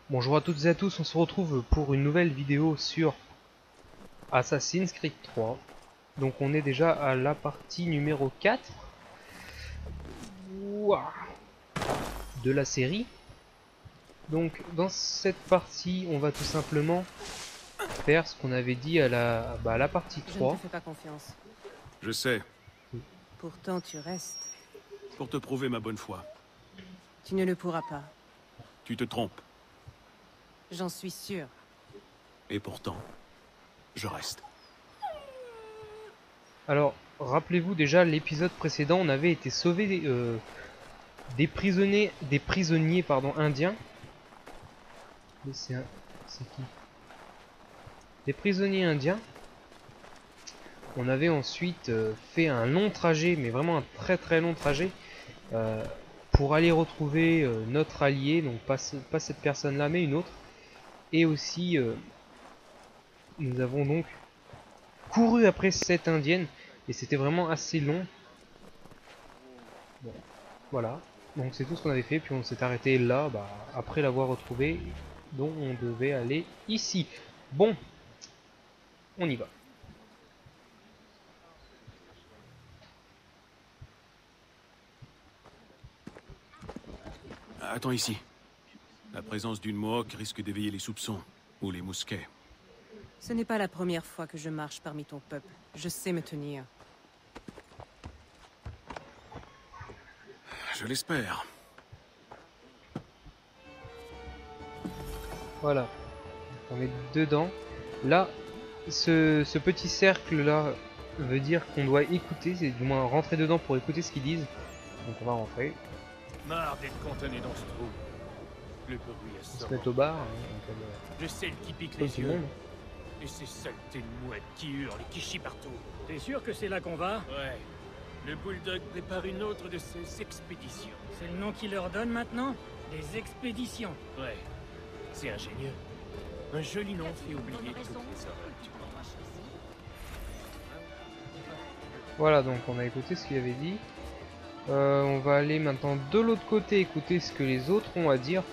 Bonjour à toutes et à tous, on se retrouve pour une nouvelle vidéo sur Assassin's Creed 3. Donc on est déjà à la partie numéro 4 Ouah, de la série. Donc dans cette partie, on va tout simplement faire ce qu'on avait dit à la partie Je ne te 3. fais pas confiance. Je sais, Pourtant, tu restes. pour te prouver ma bonne foi. Tu ne le pourras pas. Tu te trompes. J'en suis sûr. Et pourtant, je reste. Alors, rappelez-vous déjà, l'épisode précédent, on avait été sauvé des prisonniers indiens. Mais c'est qui? Des prisonniers indiens. On avait ensuite fait un long trajet, mais vraiment un très très long trajet, pour aller retrouver notre allié, donc pas cette personne-là, mais une autre. Et aussi, nous avons donc couru après cette indienne, et c'était vraiment assez long. Bon, voilà. Donc c'est tout ce qu'on avait fait, puis on s'est arrêté là, après l'avoir retrouvé, dont on devait aller ici. Bon, on y va. Attends ici. La présence d'une Mohawk risque d'éveiller les soupçons. Ou les mousquets. Ce n'est pas la première fois que je marche parmi ton peuple. Je sais me tenir. Je l'espère. Voilà. On est dedans. Là, ce petit cercle là veut dire qu'on doit écouter, c'est du moins rentrer dedans pour écouter ce qu'ils disent. Donc on va rentrer. Marre d'être contenu dans ce trou. Le bruit est On se sourd. met au bar. Comme, Le sel qui pique comme les tout le yeux. monde. Et ces saletés de mouettes qui hurlent et qui chient partout. T'es sûr que c'est là qu'on va? Ouais. Le Bulldog prépare une autre de ses expéditions. C'est le nom qu'il leur donne maintenant? Des expéditions. Ouais. C'est ingénieux. Un joli nom fait oublier toutes les horreurs du monde. Voilà, donc on a écouté ce qu'il avait dit. On va aller maintenant de l'autre côté écouter ce que les autres ont à dire.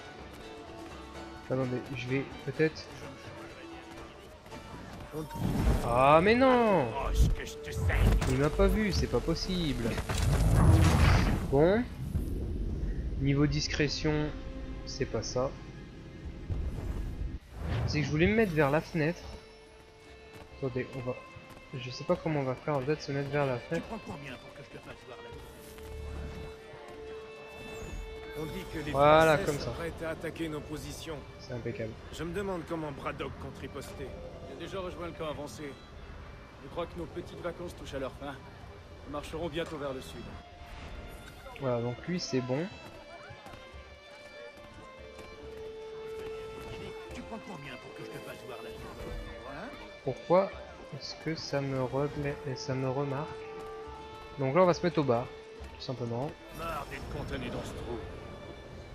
Attendez, je vais peut-être... Ah mais non! Oh, ce que je te saigne. Il m'a pas vu, c'est pas possible. Bon. Niveau discrétion, c'est pas ça. C'est que je voulais me mettre vers la fenêtre. Attendez, on va... Je sais pas comment on va faire, on va peut-être se mettre vers la Tu fenêtre. prends combien pour que je te fasse voir la On dit que les Voilà, Français comme ça. s'apprêtent à attaquer nos positions. C'est impeccable. Je me demande comment Braddock compte riposter. J'ai déjà rejoint le camp avancé. Je crois que nos petites vacances touchent à leur fin. Nous marcherons bientôt vers le sud. Voilà, donc lui c'est bon. Tu prends combien pour que je te fasse voir la Pourquoi est-ce que ça me remarque? Donc là on va se mettre au bar, tout simplement. Marre d'être contenu dans ce trou.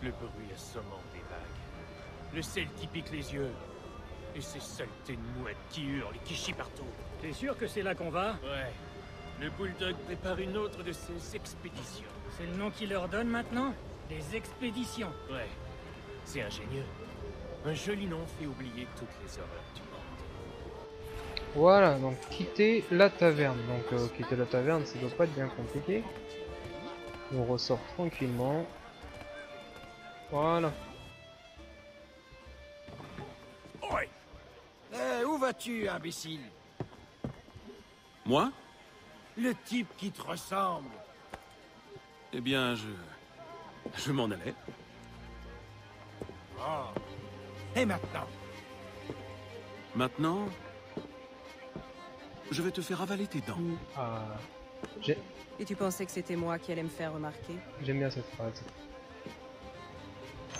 Le bruit assommant des vagues. Le sel qui pique les yeux. Et ces saletés de mouettes qui hurlent et qui chient partout. T'es sûr que c'est là qu'on va? Ouais. Le Bulldog prépare une autre de ses expéditions. C'est le nom qu'il leur donne maintenant? Des expéditions. Ouais. C'est ingénieux. Un joli nom fait oublier toutes les horreurs du monde. Voilà, donc quitter la taverne. Donc quitter la taverne, ça doit pas être bien compliqué. On ressort tranquillement. Voilà. Ouais. Où vas-tu, imbécile? Moi? Le type qui te ressemble. Eh bien, je m'en allais. Oh. Et maintenant? Maintenant, je vais te faire avaler tes dents. Ah, Et tu pensais que c'était moi qui allais me faire remarquer? j'aime bien cette phrase.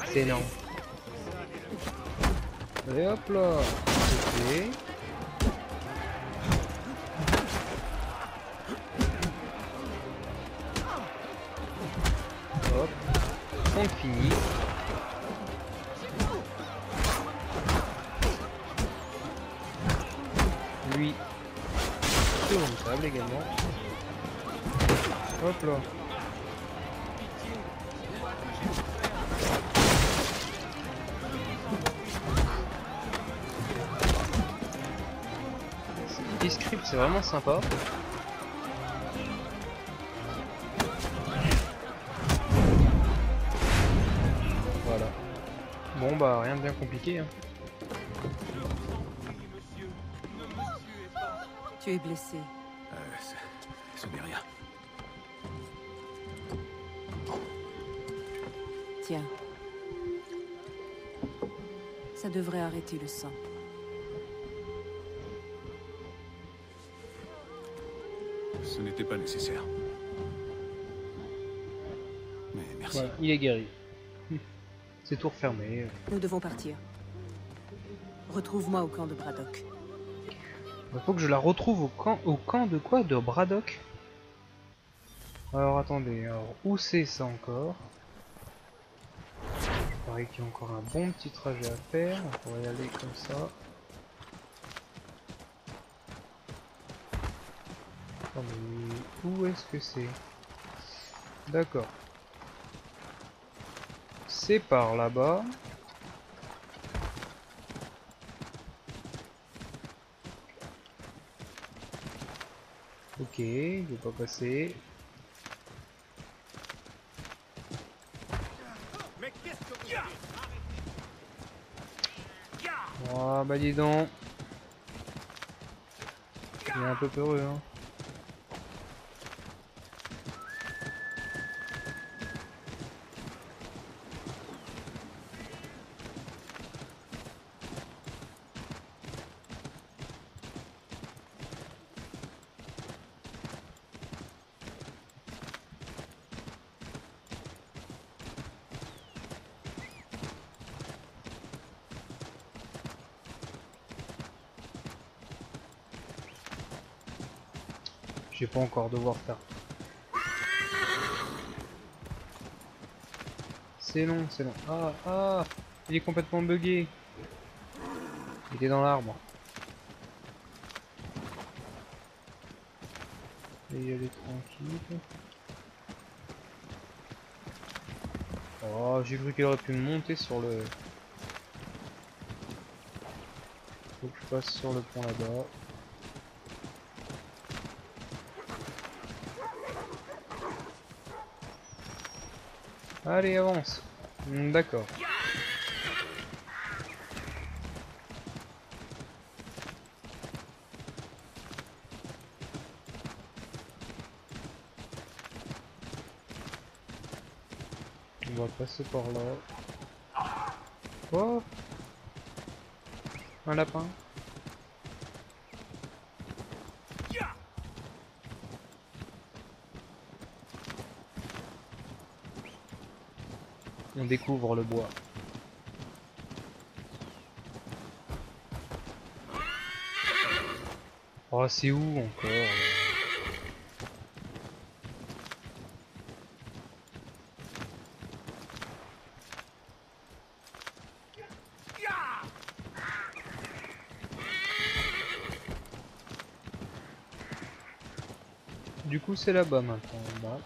C'est énorme. Et hop là. Ok. Hop. On finit. Lui. Sur une table également. Hop là. petit script, c'est vraiment sympa. Voilà. Bon bah rien de bien compliqué. Hein. Tu es blessé. Ce n'est rien. Tiens. Ça devrait arrêter le sang. Ce n'était pas nécessaire. Mais merci. Voilà, il est guéri. C'est tout refermé. Nous devons partir. Retrouve-moi au camp de Braddock. Il faut que je la retrouve au camp de quoi? De Braddock? Alors attendez, alors où c'est ça encore? Il paraît qu'il y a encore un bon petit trajet à faire, on pourrait y aller comme ça. Attendez, où est-ce que c'est? D'accord. C'est par là-bas. Ok, je vais pas passer. Mais qu'est-ce que vous avez? Oh bah dis donc. Il est un peu peureux hein. Je vais pas encore devoir faire. C'est long, c'est long. Ah, ah, il est complètement bugué. Il est dans l'arbre. Et y aller tranquille. Oh, j'ai cru qu'il aurait pu monter sur le... Faut que je passe sur le pont là-bas. Allez, avance. D'accord. On va passer par là. Oh! Un lapin. On découvre le bois. Oh, c'est où encore là? Du coup, c'est là-bas maintenant. Là.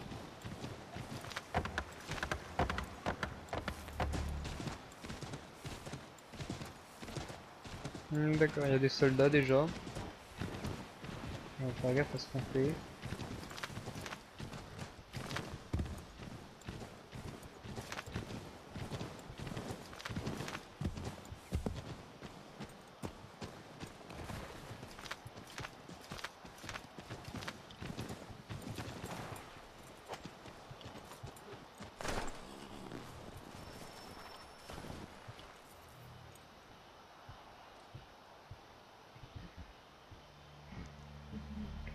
D'accord, il y a des soldats déjà. On va faire gaffe à ce qu'on fait.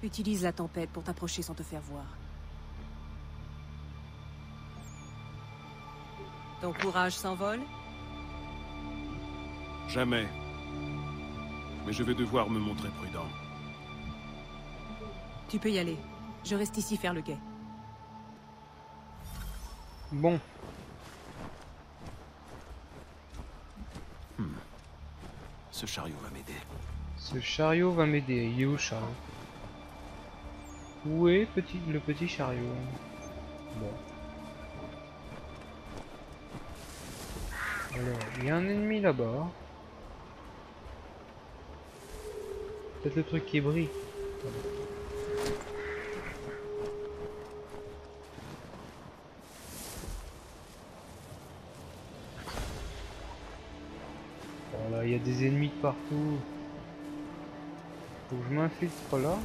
Utilise la tempête pour t'approcher sans te faire voir. Ton courage s'envole? Jamais. Mais je vais devoir me montrer prudent. Tu peux y aller. Je reste ici faire le guet. Bon. Ce chariot va m'aider. Ce chariot va m'aider. Il est où le chariot? Où est le petit chariot? Bon. Alors, il y a un ennemi là-bas. Peut-être le truc qui brille. Voilà, il y a des ennemis de partout. Faut que je m'infiltre là.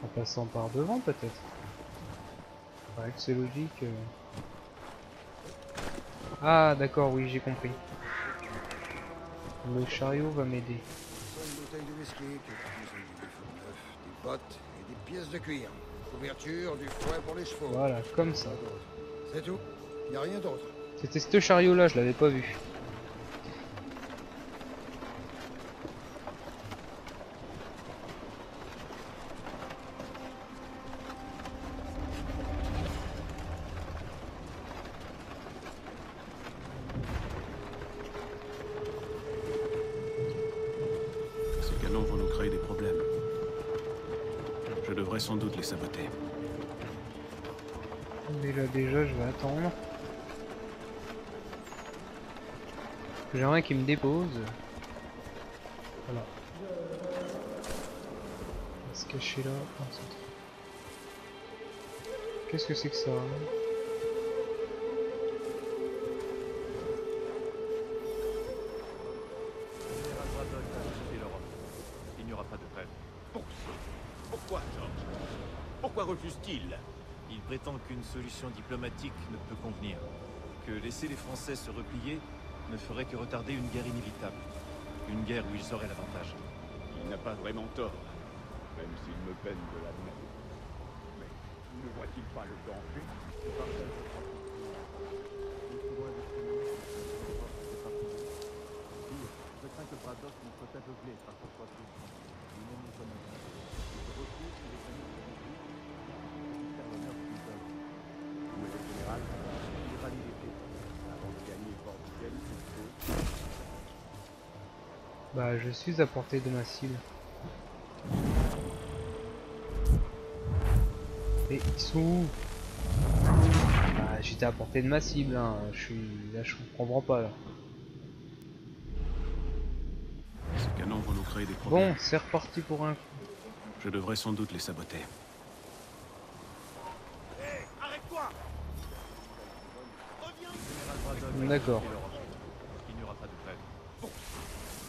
En passant par devant peut-être. Ouais, que c'est logique. Ah d'accord, oui j'ai compris. Le chariot va m'aider. Une bouteille de whisky, quelques bouteilles de feu neuf, des bottes et des pièces de cuir. Couverture, du foin pour les chevaux. Voilà, comme ça. C'est tout. Y a rien d'autre. C'était ce chariot là, je l'avais pas vu. Ces canons vont nous créer des problèmes. Je devrais sans doute les saboter. Mais là déjà je vais attendre. J'aimerais qu'il me dépose. Voilà. On va se cacher là. Ah, qu'est-ce que c'est que ça hein? Général Braddock a acheté l'Europe. Il n'y aura pas de trêve. Pourquoi, George? Pourquoi refuse-t-il? Il prétend qu'une solution diplomatique ne peut convenir. Que laisser les Français se replier ne ferait que retarder une guerre inévitable. Une guerre où ils auraient l'avantage. Il n'a pas vraiment tort, même s'il me peine de l'admettre. Mais ne voit-il pas le danger? Je crains que Braddock ne soit aveuglé par sa poitrine. Lui-même nous commandera. Je refuse que les familles se détruisent. Faire l'honneur du peuple. Où est le général? Il rallie les troupes. Avant de gagner Fort Duquesne, je suppose. Bah je suis à portée de ma cible. Et ils sont où? Bah j'étais à portée de ma cible hein. Là je comprends pas là. Ces canons vont nous créer des problèmes. Bon, c'est reparti pour un coup. Je devrais sans doute les saboter. Arrête-toi! Général Braddock a D'accord. acheté l'Europe. Il n'y aura pas de trêve.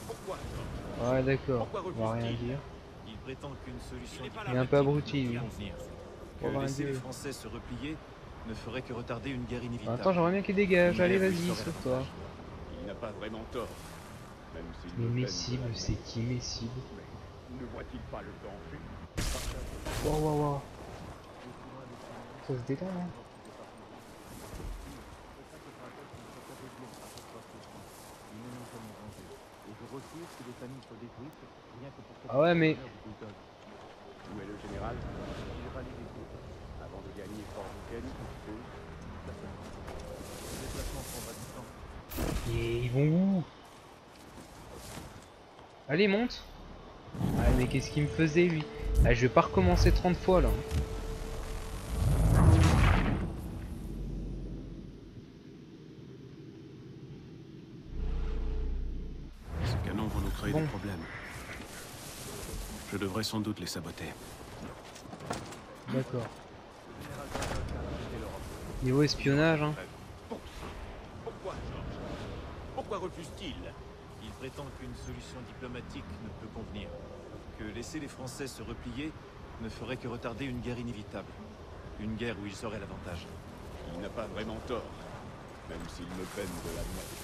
Pourquoi, George? Ouais d'accord, Pourquoi on va rien refuse-t-il? dire. Il prétend qu'une solution Il est un peu abruti lui. convenir. Oh, Que ben, laisser Dieu. les Français se replier ne ferait que retarder une guerre inévitable. Attends, j'aimerais bien qu'il dégage. Une Allez guerre où vas-y, ils auraient sauve-toi. l'avantage. Il n'a pas vraiment tort, même s'il Mais me mes peine de cibles, l'admettre. c'est qui mes cibles? Mais ne voit-il pas le danger? Waouh waouh waouh. Ça se détend hein. Ah ouais mais... Où est le général? Il rallie les troupes. Avant de gagner Fort Duquesne, je suppose. Le déplacement prendra du temps. Et ils vont où? Allez monte. Ah mais qu'est-ce qu'il me faisait lui? Ah je vais pas recommencer 30 fois là. Ces canons vont nous créer Bon. des problèmes. Je devrais sans doute les saboter. D'accord. Niveau espionnage hein. Pourquoi, George? Pourquoi refuse-t-il? Il prétend qu'une solution diplomatique ne peut convenir. Que laisser les Français se replier ne ferait que retarder une guerre inévitable. Une guerre où ils auraient l'avantage. Il n'a pas vraiment tort, même s'il me peine de l'admettre.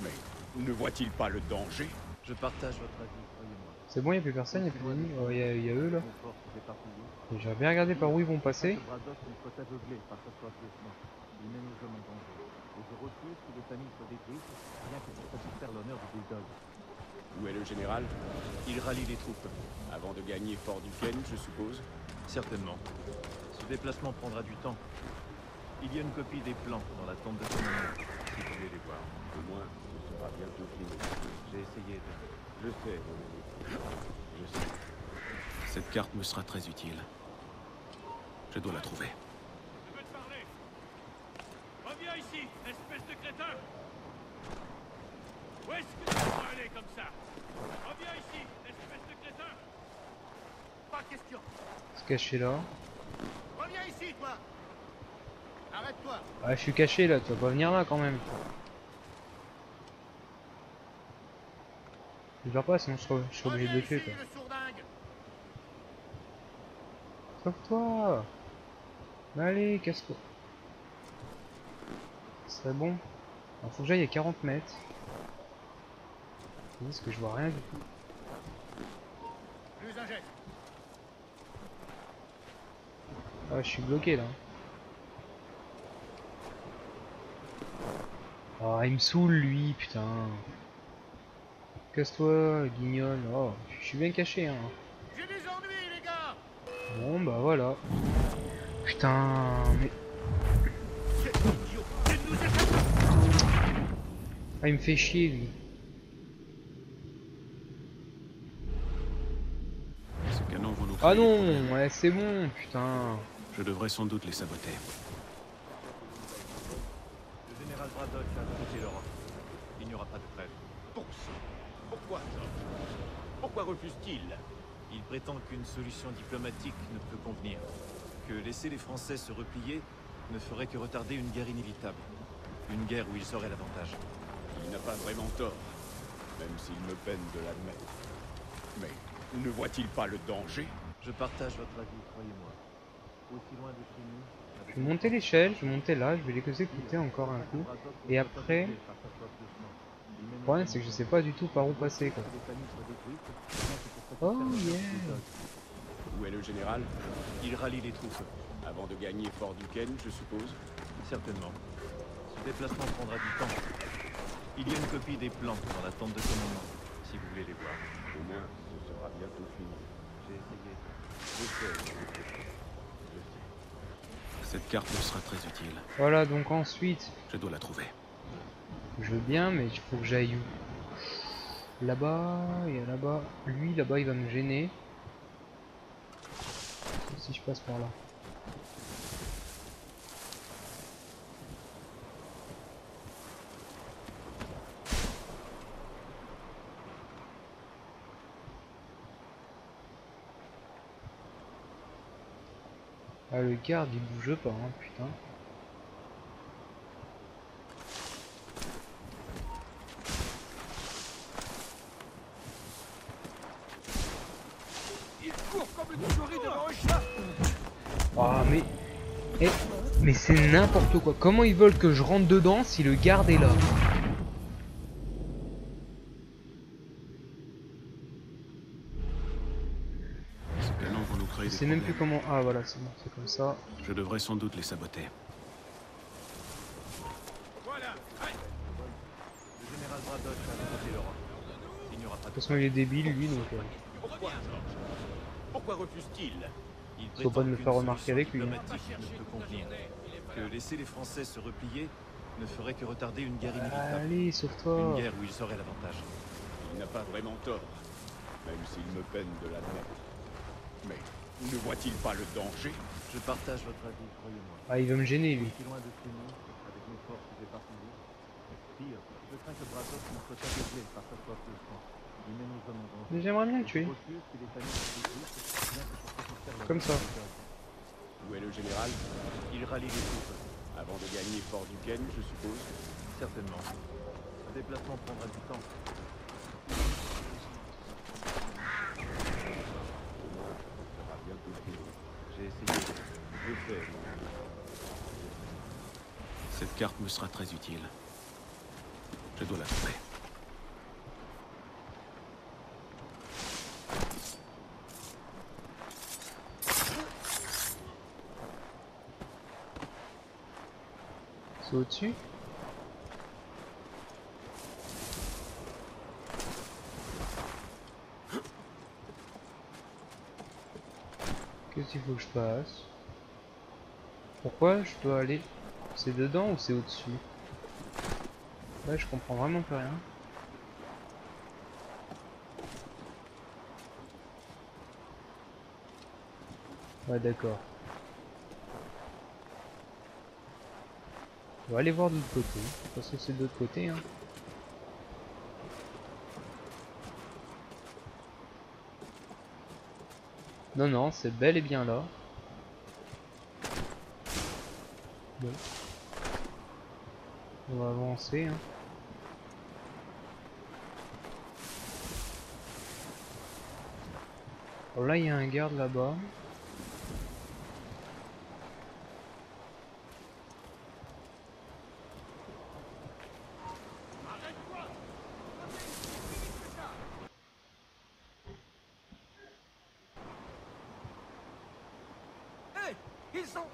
Mais ne voit-il pas le danger? Je partage votre avis, croyez-moi. C'est bon, il n'y a plus personne, il n'y a plus d'ennemis. Oh, il y a eux là. Nos forces éparpillées. Et j'aurais bien regardé par où ils vont passer. Que Braddock ne soit aveuglé par sa soif de sang. Il met nos hommes en danger. Et je refuse que les familles soient détruites, rien que pour satisfaire l'honneur du bulldog. Où est le général? Il rallie les troupes. Avant de gagner Fort Duquesne, je suppose. Certainement. Ce déplacement prendra du temps. Il y a une copie des plans dans la tombe de commandement, si vous voulez les voir. Au moins, ce sera bientôt fini. J'ai essayé de... Je sais, mon ami. Je sais. Cette carte me sera très utile. Je dois la trouver. Je veux te parler. Reviens ici, espèce de crétin. Où est-ce que tu vas aller comme ça? Reviens ici, espèce de crétin! Pas question! Se cacher là. Reviens ici, toi! Arrête-toi! Ah, je suis caché là, tu vas pas venir là quand même. Je vais pas, sinon je serai obligé de le tuer quoi. le sourdingue! Sauve-toi! Allez, casse-toi. Ce serait bon. Alors, faut que j'aille à 40 mètres. Parce que je vois rien du tout. Plus un geste! Ah, je suis bloqué là. Ah, il me saoule lui, putain. Casse-toi, guignol. Oh, je suis bien caché, hein. J'ai des ennuis, les gars! Bon, bah voilà. Putain, mais. Ah, il me fait chier lui. Ces canons vont nous Ah créer des non, problèmes. ouais, c'est bon, putain. Je devrais sans doute les saboter. Le général Braddock a quitté l'Europe. Il n'y aura pas de trêve. Pour ça. Pourquoi, George? Pourquoi refuse-t-il? Il prétend qu'une solution diplomatique ne peut convenir. Que laisser les Français se replier ne ferait que retarder une guerre inévitable. Une guerre où ils auraient l'avantage. Il n'a pas vraiment tort, même s'il me peine de l'admettre. Mais ne voit-il pas le danger? Je partage votre avis, croyez-moi. Aussi loin de chez nous... Je vais monter l'échelle, je vais monter là, je vais les écouter encore un coup. Et après, le problème c'est que je sais pas du tout par où passer quoi. Oh yeah. Où est le général? Il rallie les troupes. Avant de gagner Fort Duquesne, je suppose. Certainement. Ce déplacement prendra du temps. Il y a une copie des plans dans la tente de commandement, si vous voulez les voir. Au moins, ce sera bientôt fini. J'ai essayé. Je sais. Cette carte me sera très utile. Voilà, donc ensuite, Je dois la trouver. je veux bien, mais il faut que j'aille où? Là-bas, et là-bas. Lui, là-bas, il va me gêner. Si je passe par là. Ah, le garde il bouge pas, hein, putain. Il court comme une souris devant un chat. Ah, mais. Eh, mais c'est n'importe quoi. Comment ils veulent que je rentre dedans si le garde est là? Ces canons vont nous créer Je des sais même plus problèmes. comment. Ah, voilà, c'est bon, c'est comme ça. Je devrais sans doute les saboter. Voilà! Allez. Le général Braddock a quitté l'Europe. Il n'y aura pas De de toute façon, il est débile, lui, donc. Pourquoi, George? Pourquoi refuse-t-il? Il Faut pas prétend me le qu'une faire remarquer avec lui, hein. solution diplomatique ne peut convenir. Que laisser les Français se replier ne ferait que retarder une guerre inévitable. Allez, Une sauve-toi. guerre où ils auraient l'avantage. Il n'a pas vraiment tort, même s'il me peine de l'admettre. Mais ne voit-il pas le danger? Je partage votre avis, croyez-moi. Ah, il va me gêner, lui. Aussi loin de chez nous, avec nos forces éparpillées. Pire, je crains que Braddock ne soit aveuglé par sa soif de sang. Il met nos hommes en danger. Mais j'aimerais bien le tuer. Au plus qu'il est allé dans les groupes, bien que pour satisfaire leur Comme ça. Où est le général? Il rallie les troupes. Avant de gagner Fort Duquesne, je suppose. Certainement. Ce déplacement prendra du temps. Ce sera bientôt fini. J'ai essayé. Je sais. Cette carte me sera très utile. Je dois la trouver. C'est au-dessus? Qu'est-ce qu'il faut que je fasse? Pourquoi je dois aller? C'est dedans ou c'est au-dessus? Là, je comprends vraiment plus rien. Ouais, d'accord. On va aller voir de l'autre côté. De toute façon, c'est de l'autre côté, hein. Non, non, c'est bel et bien là. Bon. On va avancer. Hein. Alors là, il y a un garde là-bas.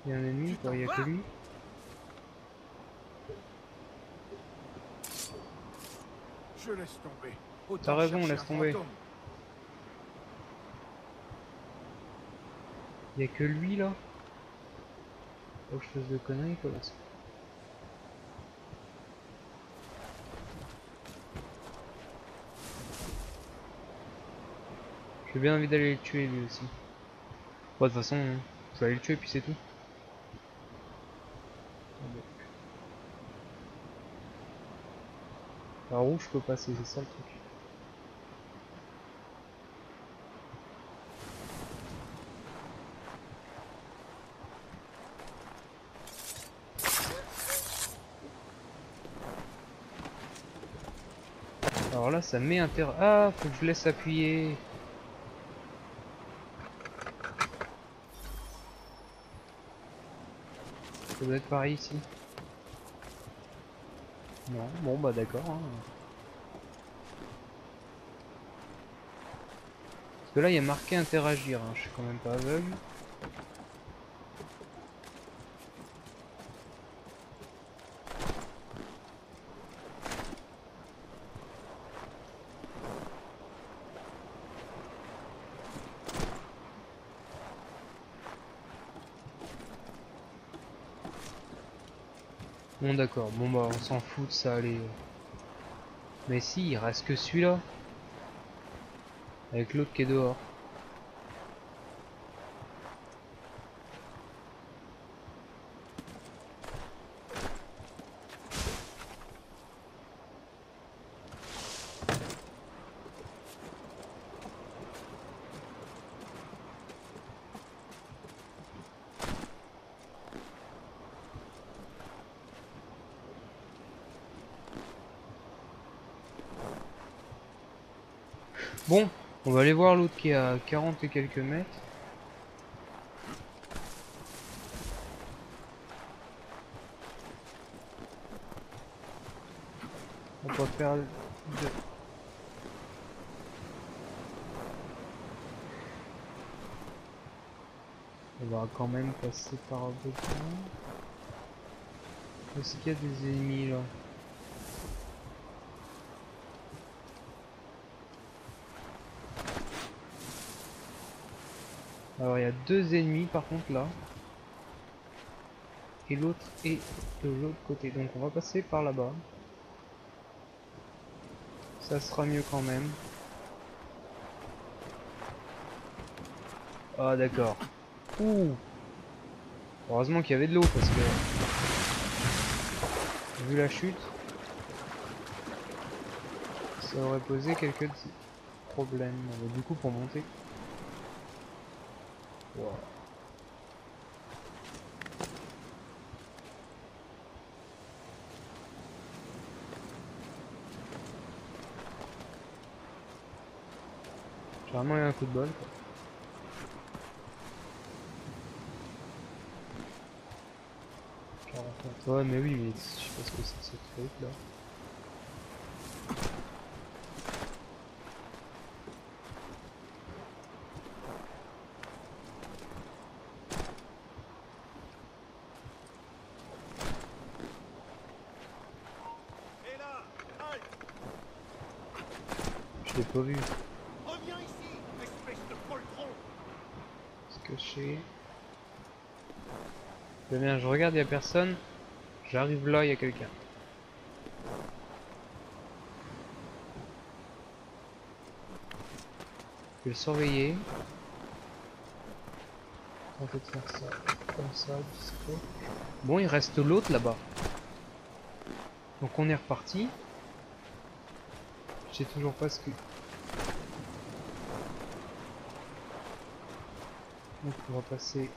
Il y a un ennemi, quoi, il y a que lui. Je laisse tomber. T'as raison, laisse tomber. Il y a que lui là. Faut que je fasse de conneries quoi. J'ai bien envie d'aller le tuer lui aussi. Bon, de toute façon, je vais aller le tuer puis c'est tout. Par où je peux passer, c'est ça le truc. Alors là, ça met intérêt. Ah, faut que je laisse appuyer. Ça doit être pareil ici. Non, bon bah d'accord. Hein. Parce que là, il y a marqué interagir. Hein. Je suis quand même pas aveugle. Bon d'accord, bon bah on s'en fout de ça, allez. Mais si, il reste que celui-là. Avec l'autre qui est dehors. Bon, on va aller voir l'autre qui est à 40 et quelques mètres. On va faire de... On va quand même passer par devant. Est-ce qu'il y a des ennemis là? Alors il y a deux ennemis par contre là. Et l'autre est de l'autre côté. Donc on va passer par là-bas. Ça sera mieux quand même. Ah d'accord. Ouh. Heureusement qu'il y avait de l'eau parce que... Vu la chute... Ça aurait posé quelques problèmes. Du coup pour monter... Wow. J'ai vraiment eu un coup de bol quoi. Ouais mais oui mais je sais pas ce que c'est ce truc là. Je l'ai pas vu. Reviens ici, espèce de poltron. Se cacher. Très bien, je regarde, il n'y a personne. J'arrive là, il y a quelqu'un. Je vais le surveiller. Tenter de faire ça comme ça, disco. Bon, il reste l'autre là-bas. Donc on est reparti. Je sais toujours pas ce que... Donc on va passer.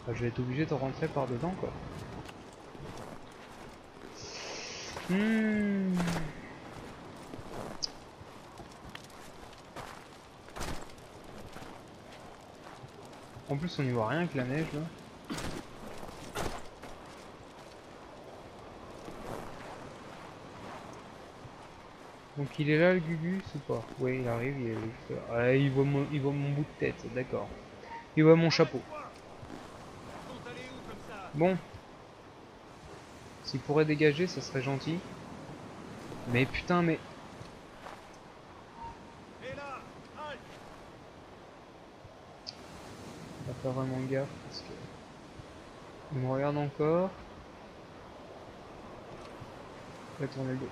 Enfin, je vais être obligé de rentrer par dedans quoi. En plus on y voit rien avec la neige là. Donc il est là le Gugus ou pas? Oui il arrive, il est juste là. Ah, il voit mon bout de tête, d'accord. Il voit mon chapeau. Bon. S'il pourrait dégager ça serait gentil. Mais putain mais... On va faire vraiment gaffe parce que... Il me regarde encore. Il va tourner le dos.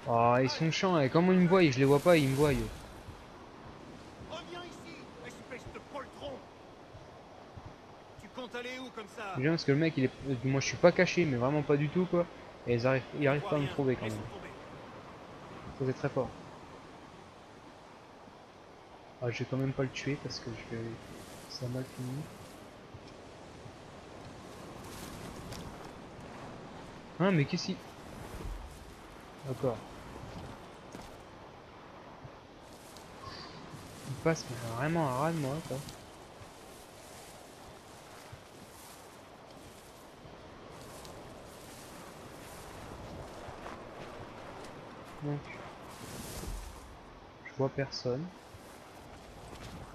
Ah, ils sont chiants, et comment ils me voient? Je les vois pas, ils me voient. Reviens ici, espèce de poltron. Tu comptes aller où comme ça? Bien parce que le mec, il est... moi je suis pas caché, mais vraiment pas du tout quoi. Et ils arrivent pas à me trouver quand même. Ça c'est très fort. Ah, je vais quand même pas le tuer parce que je vais... ça a mal fini. Hein, mais qu'est-ce qu'il... D'accord. Il passe mais vraiment à ras de moi quoi. Donc, je vois personne.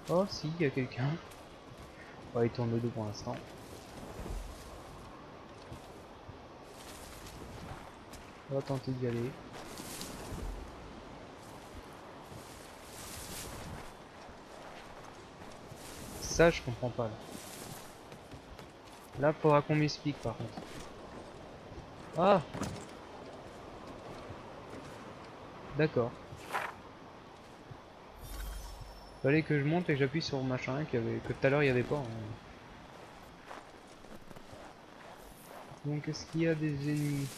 Oh si, il y a quelqu'un. Oh, il tourne le dos pour l'instant. On va tenter d'y aller. Ça, je comprends pas là. Là, faudra qu'on m'explique par contre. Ah! D'accord. Fallait que je monte et que j'appuie sur le machin que tout à l'heure il y avait pas. Hein. Donc est-ce qu'il y a des ennemis?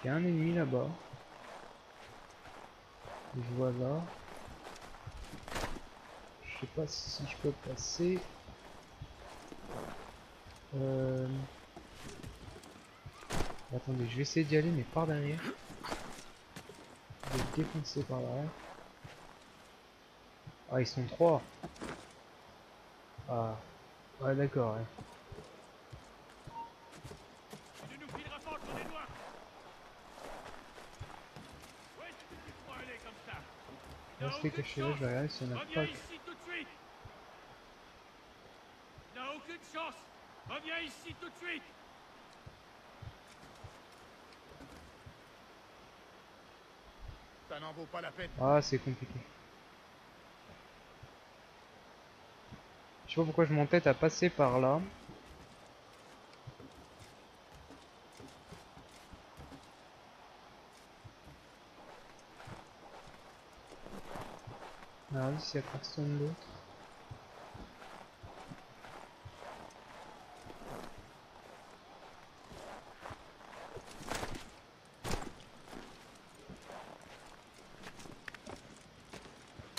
Il y a un ennemi là-bas. Je vois là. Je sais pas si je peux passer. Attendez, je vais essayer d'y aller mais par derrière. Je vais le défoncer par derrière. Ah, ils sont 3. Ah, ouais d'accord. Ouais. Tu nous fileras pas entre les doigts. Où est-ce que tu crois aller comme ça? Restez caché là, je vais regarder s'il y en a Reviens pas. ici tout de suite. Tu n'as aucune chance. Reviens ici tout de suite. Ça n'en vaut pas la peine. Ah, c'est compliqué. Je sais pas pourquoi je m'entête à passer par là. Alors ici il n'y a personne d'autre.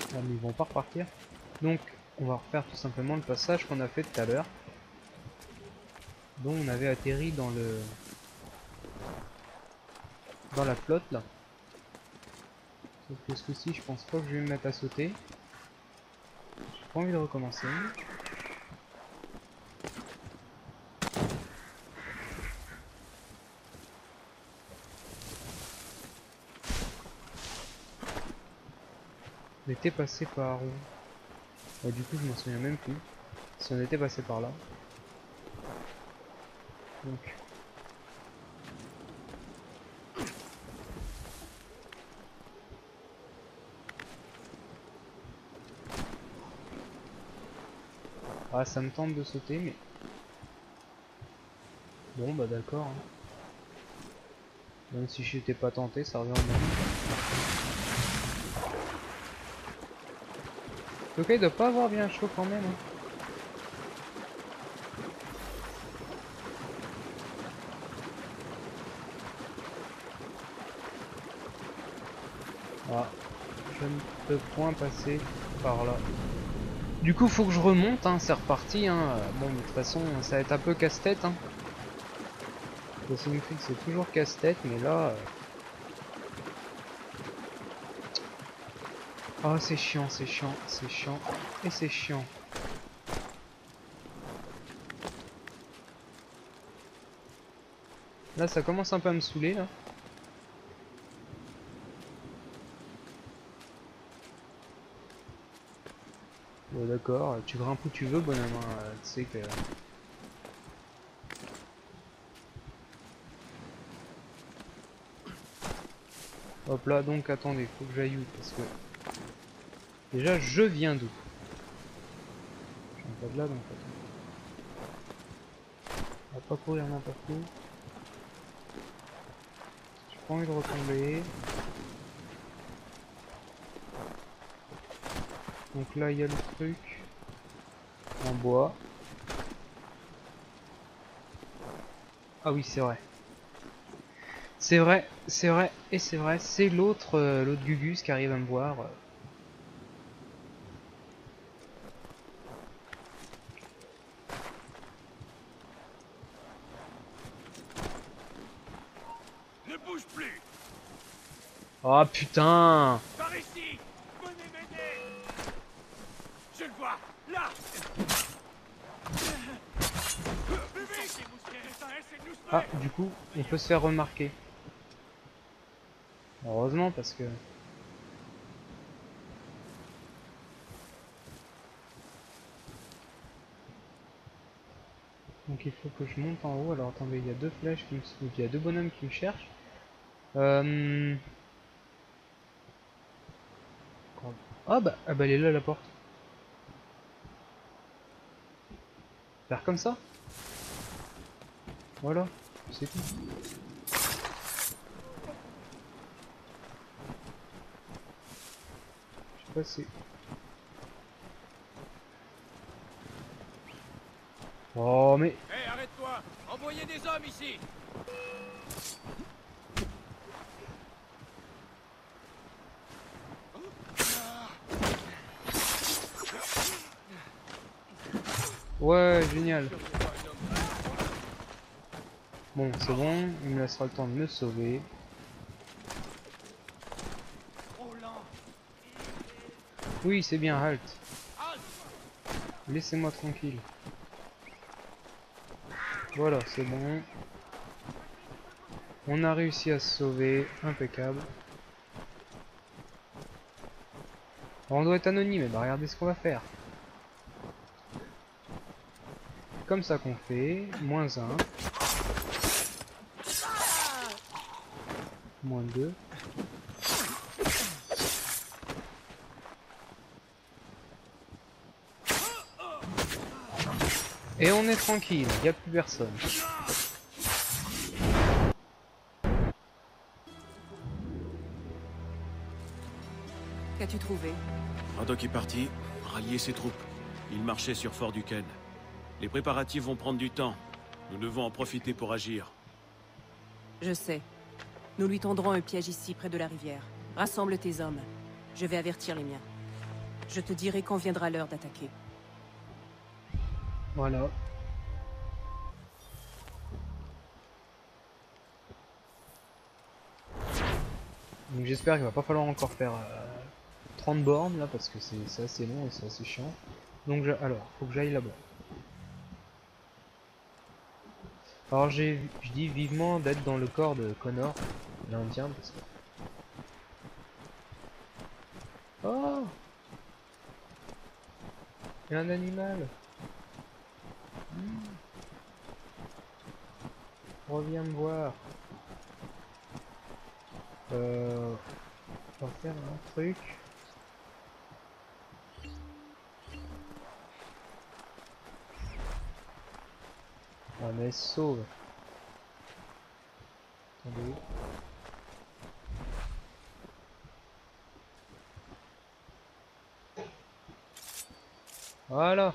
Ah, mais ils vont pas repartir. Donc on va refaire tout simplement le passage qu'on a fait tout à l'heure. Dont on avait atterri dans le... dans la flotte là. Sauf que ce coup-ci je pense pas que je vais me mettre à sauter. J'ai pas envie de recommencer. On était passé par où? Bah, du coup je m'en souviens même plus. Si on était passé par là. Donc. Ah, ça me tente de sauter, mais... Bon, bah d'accord. Hein. Même si je n'étais pas tenté, ça revient au même. Ok, il doit pas avoir bien chaud quand même. Hein. Ah, je ne peux point passer par là. Du coup, faut que je remonte, hein, c'est reparti. Hein. Bon, de toute façon, ça va être un peu casse-tête. Hein. Le signifie que c'est toujours casse-tête, mais là... Oh, c'est chiant, c'est chiant, c'est chiant, et c'est chiant. Là, ça commence un peu à me saouler, là. Bon, d'accord, tu grimpes où tu veux, bonhomme, hein, tu sais que... Hop là, donc attendez, faut que j'aille où, parce que... Déjà, je viens d'où? Je viens pas de là, donc attends. On va pas courir n'importe où. J'ai pas envie de retomber. Donc là, il y a le truc en bois. Ah oui, c'est vrai. C'est vrai, c'est vrai, et c'est vrai. C'est l'autre l'autre Gugus qui arrive à me voir. Ne bouge plus. Oh putain! Par ici. Venez m'aider. Je le vois. Là. Ah, du coup, on peut se faire remarquer. Heureusement, parce que... Donc il faut que je monte en haut. Alors attendez, il y a deux flèches qui me... Il y a deux bonhommes qui me cherchent. Ah bah elle est là la porte. Faire comme ça. Voilà, c'est tout. Je sais pas si... Oh mais... Hé, arrête-toi. Envoyez des hommes ici. Ouais, génial. Bon, c'est bon, il me laissera le temps de me sauver. Oui, c'est bien, halt. Laissez-moi tranquille. Voilà, c'est bon. On a réussi à se sauver, impeccable. Alors, on doit être anonyme, et bah regardez ce qu'on va faire. Comme ça qu'on fait, -1. -2. Et on est tranquille, il n'y a plus personne. Qu'as-tu trouvé? Braddock est parti, rallier ses troupes. Il marchait sur Fort Duquesne. Les préparatifs vont prendre du temps. Nous devons en profiter pour agir. Je sais. Nous lui tendrons un piège ici, près de la rivière. Rassemble tes hommes. Je vais avertir les miens. Je te dirai quand viendra l'heure d'attaquer. Voilà. Donc j'espère qu'il va pas falloir encore faire 30 bornes là parce que c'est assez long et c'est assez chiant. Donc alors, faut que j'aille là-bas. Alors je dis vivement d'être dans le corps de Connor, l'Indien, parce que... Oh, il y a un animal. Reviens me voir. On va faire un truc. Ah mais sauve. Attendez. Voilà.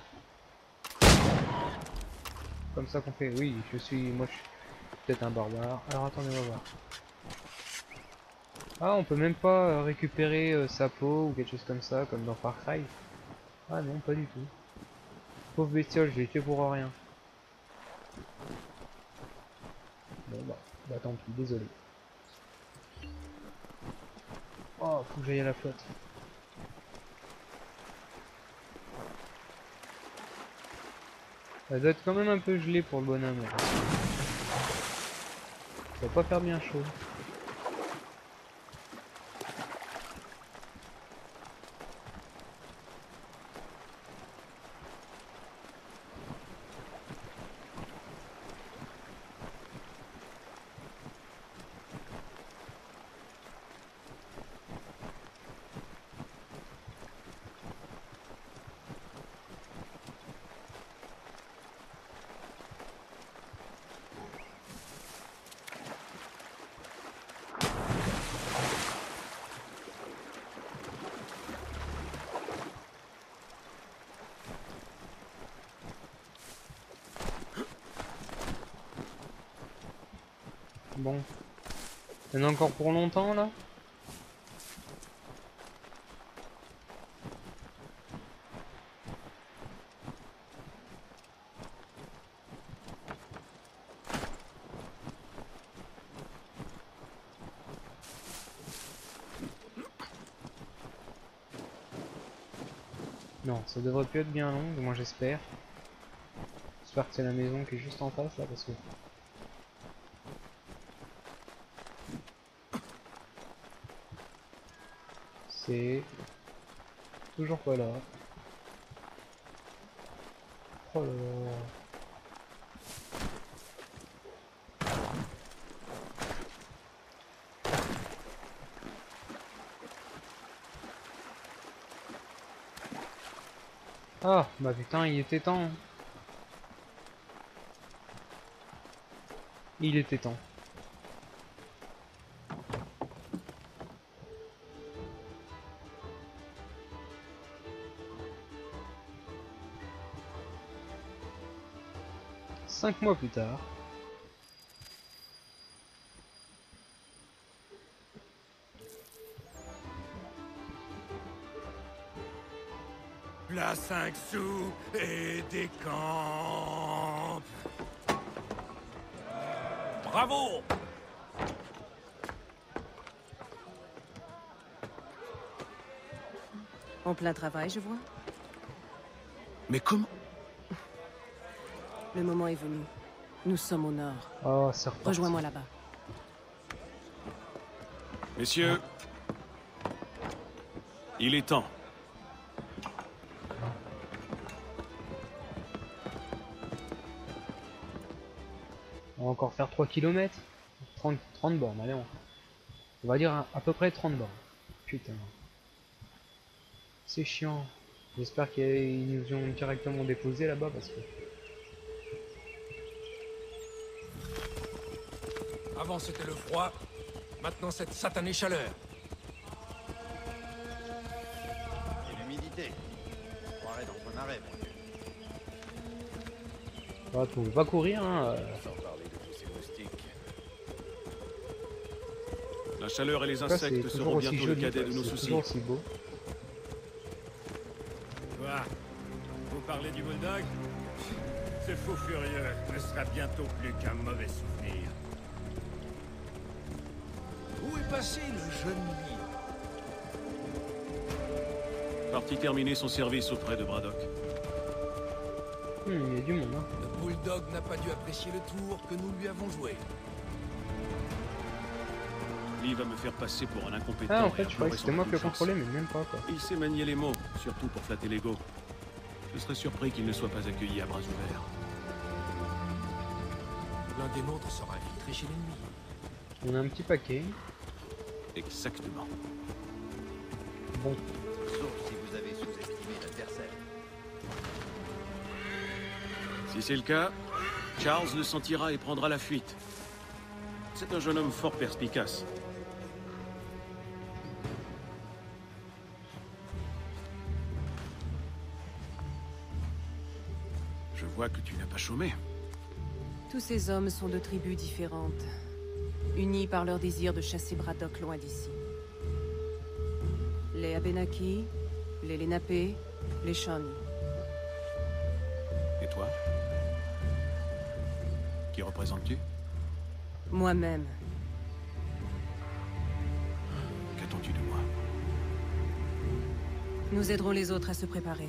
Comme ça qu'on fait. Oui, moi je suis peut-être un barbare. Alors attendez, on va voir. Ah, on peut même pas récupérer sa peau ou quelque chose comme ça, comme dans Far Cry. Ah non, pas du tout. Pauvre bestiole, je l'ai tué pour rien. Bon bah tant pis, désolé. Oh, faut que j'aille à la flotte. Ça doit être quand même un peu gelé pour le bonhomme. Là. Ça va pas faire bien chaud. Bon. Il y en a encore pour longtemps là? Non, ça devrait plus être bien long, du moins j'espère. J'espère que c'est la maison qui est juste en face là parce que... C'est... toujours pas là. Oh là là. Ah, bah putain, il était temps. Il était temps. Cinq mois plus tard. La 5 sous et des camps. Bravo! En plein travail, je vois. Mais comment? Le moment est venu. Nous sommes au nord. Oh, c'est reparti. Rejoins-moi là-bas. Messieurs, il est temps. On va encore faire 3 km. 30 bornes, allez on va dire à peu près 30 bornes. Putain. C'est chiant. J'espère qu'ils nous ont directement déposé là-bas parce que... Avant c'était le froid, maintenant cette satanée chaleur. Et l'humidité. On croirait dans un arrêt, mon Dieu. On va courir hein. Sans parler de tous ces moustiques. La chaleur et les Ça, insectes c'est seront toujours aussi bientôt le joli, cadet quoi. de nos C'est soucis. toujours aussi beau. Quoi? Vous parlez du bulldog? Ce fou furieux ne sera bientôt plus qu'un mauvais souvenir. Où est passé le jeune lit? Parti terminer son service auprès de Braddock. Il y a du monde hein. Le bulldog n'a pas dû apprécier le tour que nous lui avons joué. Lee va me faire passer pour un incompétent. Ah en et fait un je croyais que c'était moi qui le incompétent. contrôlais mais même pas quoi. Il sait manier les mots, surtout pour flatter l'ego. Je serais surpris qu'il ne soit pas accueilli à bras ouverts. L'un des nôtres sera infiltré chez l'ennemi. On a un petit paquet. Exactement. Bon. Sauf si vous avez sous-estimé l'adversaire. Si c'est le cas, Charles le sentira et prendra la fuite. C'est un jeune homme fort perspicace. Je vois que tu n'as pas chômé. Tous ces hommes sont de tribus différentes, unis par leur désir de chasser Braddock loin d'ici. Les Abenaki, les Lenape, les Shawnee. Et toi? Qui représentes-tu? Moi-même. Qu'attends-tu de moi? Nous aiderons les autres à se préparer.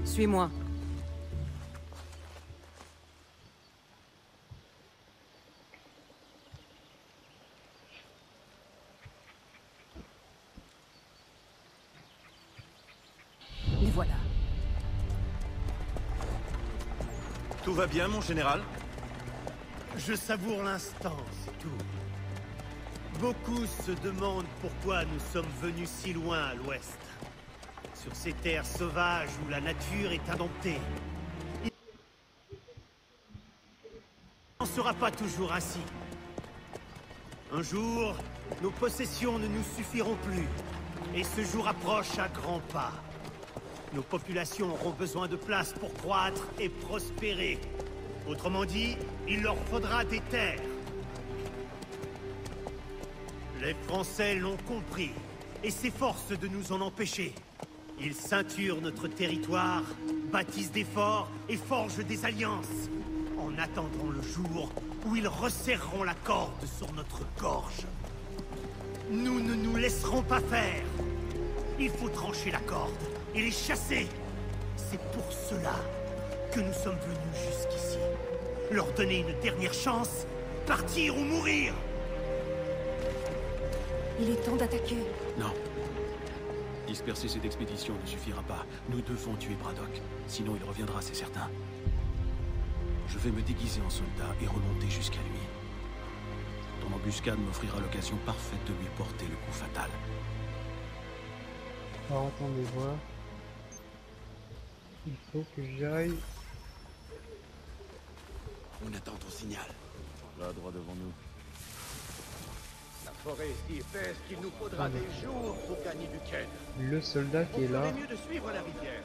Suis-moi. Les voilà. Tout va bien, mon général? Je savoure l'instant, c'est tout. Beaucoup se demandent pourquoi nous sommes venus si loin à l'ouest. Sur ces terres sauvages où la nature est indomptée. Il n'en sera pas toujours ainsi. Un jour, nos possessions ne nous suffiront plus. Et ce jour approche à grands pas. Nos populations auront besoin de place pour croître et prospérer. Autrement dit, il leur faudra des terres. Les Français l'ont compris et s'efforcent de nous en empêcher. Ils ceinturent notre territoire, bâtissent des forts et forgent des alliances, en attendant le jour où ils resserreront la corde sur notre gorge. Nous ne nous laisserons pas faire. Il faut trancher la corde et les chasser. C'est pour cela que nous sommes venus jusqu'ici. Leur donner une dernière chance, partir ou mourir. Il est temps d'attaquer. Non. Disperser cette expédition ne suffira pas. Nous devons tuer Braddock. Sinon il reviendra, c'est certain. Je vais me déguiser en soldat et remonter jusqu'à lui. Ton embuscade m'offrira l'occasion parfaite de lui porter le coup fatal. Alors attendez voir. Il faut que j'aille. On attend ton signal. Là, droit devant nous. La forêt est si épaisse qu'il nous faudra des jours pour gagner du Ken. Le soldat qui est là. Il mieux de suivre la rivière.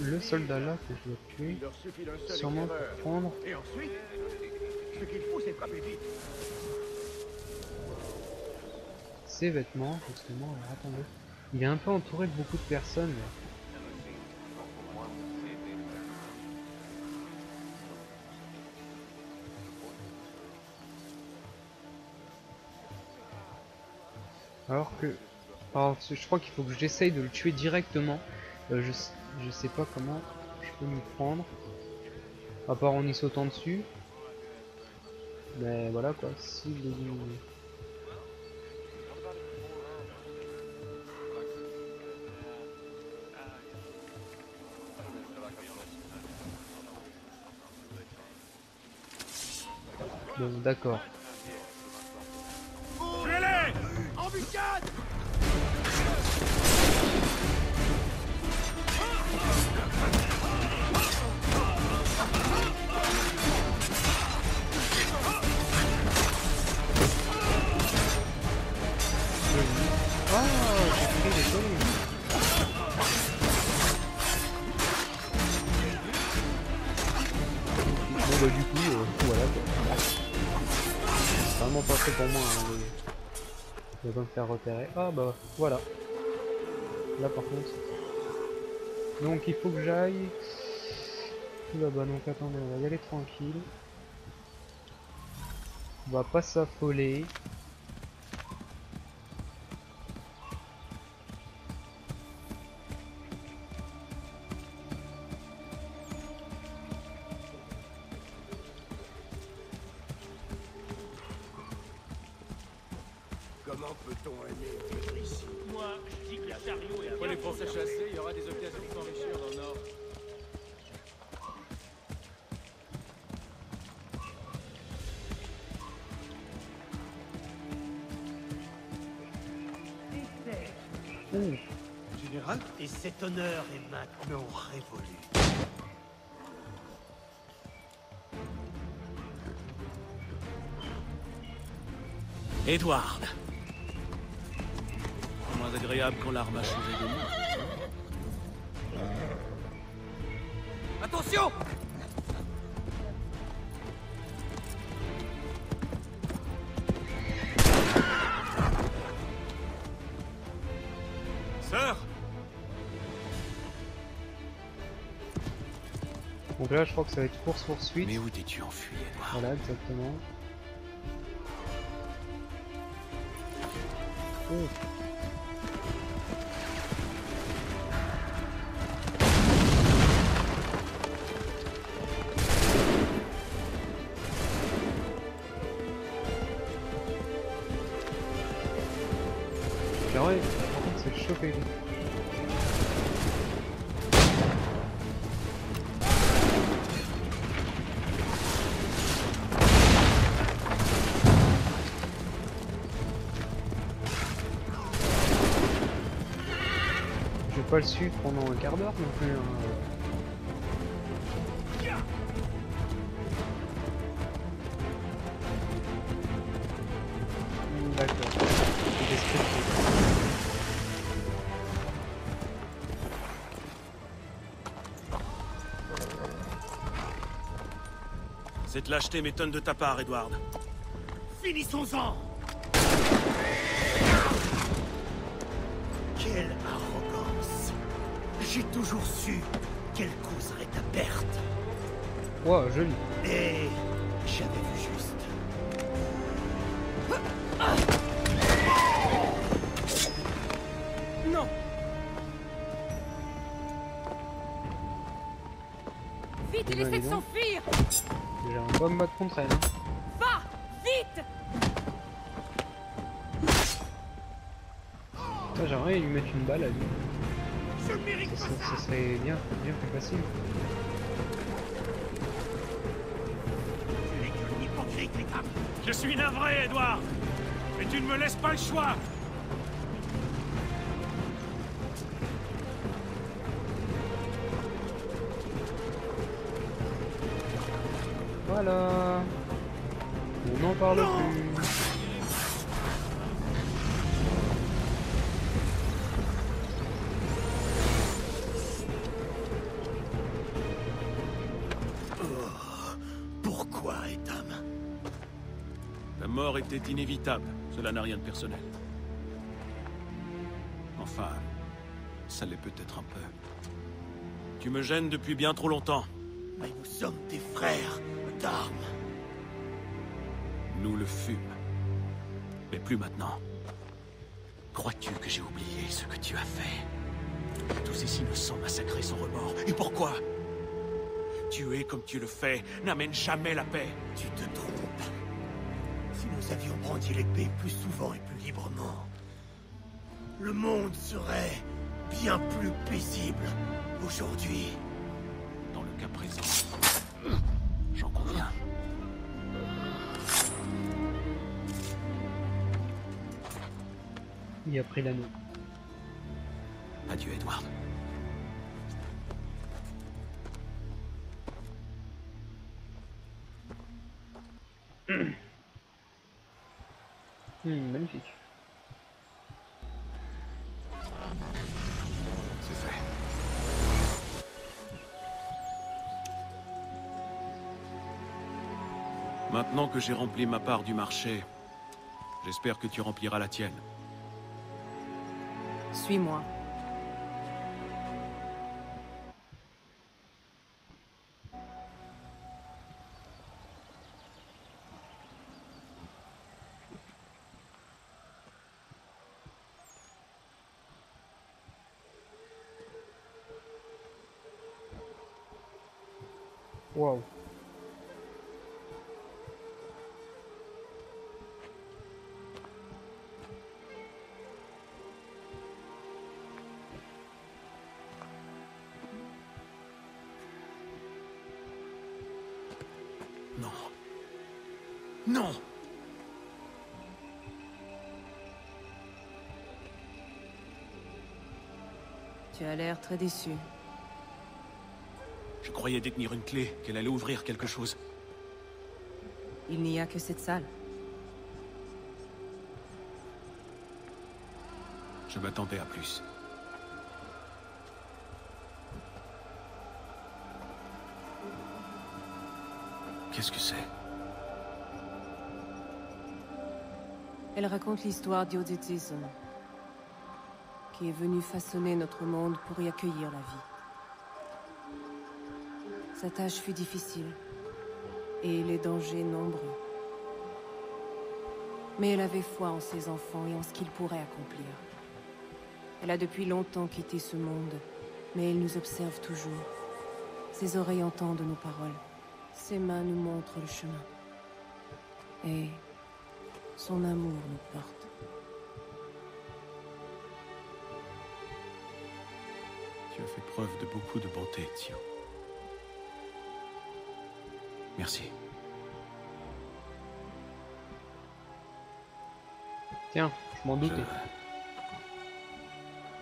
Le soldat là que je dois tuer. Il leur suffit d'un seul Sûrement pour éclaireur. prendre. Et ensuite, ce qu'il faut, c'est frapper vite. Ses vêtements, justement. Alors attendez. Il est un peu entouré de beaucoup de personnes. Alors que... Alors, je crois qu'il faut que j'essaye de le tuer directement. Je sais pas comment je peux m'y prendre. À part en y sautant dessus. Mais voilà quoi, si l'éliminer. Bon, d'accord. Tuez-les! Embuscade! Oh, j'ai pris des conneries. Bon bah du coup, voilà quoi. C'est vraiment pas fait pour moi, hein, de me faire repérer. Ah bah voilà. Là par contre. Donc il faut que j'aille tout là-bas. Donc attendez, on va y aller tranquille. On va pas s'affoler. Comment peut-on aimer vivre ici? Moi, je dis que le chariot est Pour bien les Français chassés, il y aura des occasions de s'enrichir dans le Nord. Ouh. J'ai général. Et cet honneur est maintenant révolu. Edward. Moins agréable quand l'arme a changé de nom. Attention! Sœur! Donc là, je crois que ça va être course-poursuite. Mais où t'es-tu enfui, Edward? Voilà, exactement. Oh. Carré, par contre c'est chopé lui. Je vais pas le suivre pendant un quart d'heure non plus. Hein. D'accord. J'ai descriptif. Cette lâcheté m'étonne de ta part, Edward. Finissons-en! Quelle arrogance! J'ai toujours su qu'elle causerait ta perte. Wow, joli. Et j'avais vu juste. Non! Vite, il Eh ben, essaie de dis donc. s'enfuir! J'ai un bon mode contre elle. Hein. Va! Vite! Ça, j'aimerais lui mettre une balle à lui. Je mérite Ça, pas ça serait bien plus facile. Tu n'es qu'un hypocrite, les gars. Je suis navré, Edward! Mais tu ne me laisses pas le choix! Voilà. On n'en parle plus. Pourquoi, Ethan? Ta mort était inévitable. Cela n'a rien de personnel. Enfin, ça l'est peut-être un peu. Tu me gênes depuis bien trop longtemps. Mais nous sommes des frères d'armes. Nous le fûmes. Mais plus maintenant. Crois-tu que j'ai oublié ce que tu as fait? Tous ces innocents massacrés sans remords. Et pourquoi? Tuer comme tu le fais n'amène jamais la paix. Tu te trompes. Si nous avions brandi l'épée plus souvent et plus librement, le monde serait bien plus paisible aujourd'hui. Dans le cas présent, j'en conviens. Il a pris l'anneau. Adieu, Edward. Magnifique. C'est fait. Maintenant que j'ai rempli ma part du marché, j'espère que tu rempliras la tienne. Suis-moi. Waouh. Non. Non! Tu as l'air très déçu. Je croyais détenir une clé, qu'elle allait ouvrir quelque chose. Il n'y a que cette salle. Je m'attendais à plus. Qu'est-ce que c'est? Elle raconte l'histoire d'Iodzetison, qui est venu façonner notre monde pour y accueillir la vie. Sa tâche fut difficile, et les dangers nombreux. Mais elle avait foi en ses enfants et en ce qu'ils pourraient accomplir. Elle a depuis longtemps quitté ce monde, mais elle nous observe toujours. Ses oreilles entendent nos paroles. Ses mains nous montrent le chemin. Et son amour nous porte. Tu as fait preuve de beaucoup de bonté, Tio. Merci. Tiens, je m'en doutais.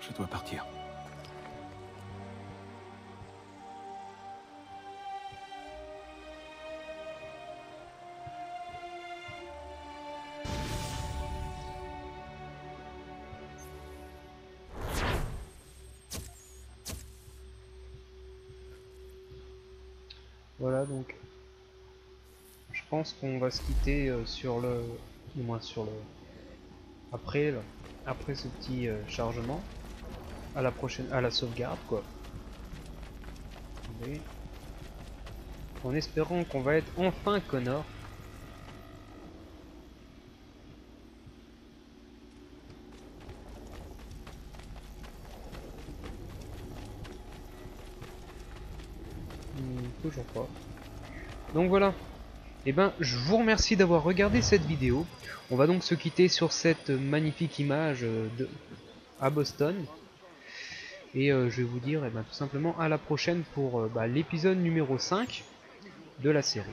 Je dois partir. Voilà, donc je pense qu'on va se quitter sur le, du moins sur le, après ce petit chargement, à la prochaine, à la sauvegarde quoi. Et en espérant qu'on va être enfin Connor. Toujours pas. Donc voilà. Et ben, je vous remercie d'avoir regardé cette vidéo. On va donc se quitter sur cette magnifique image à Boston. Et je vais vous dire tout simplement à la prochaine pour l'épisode numéro 5 de la série.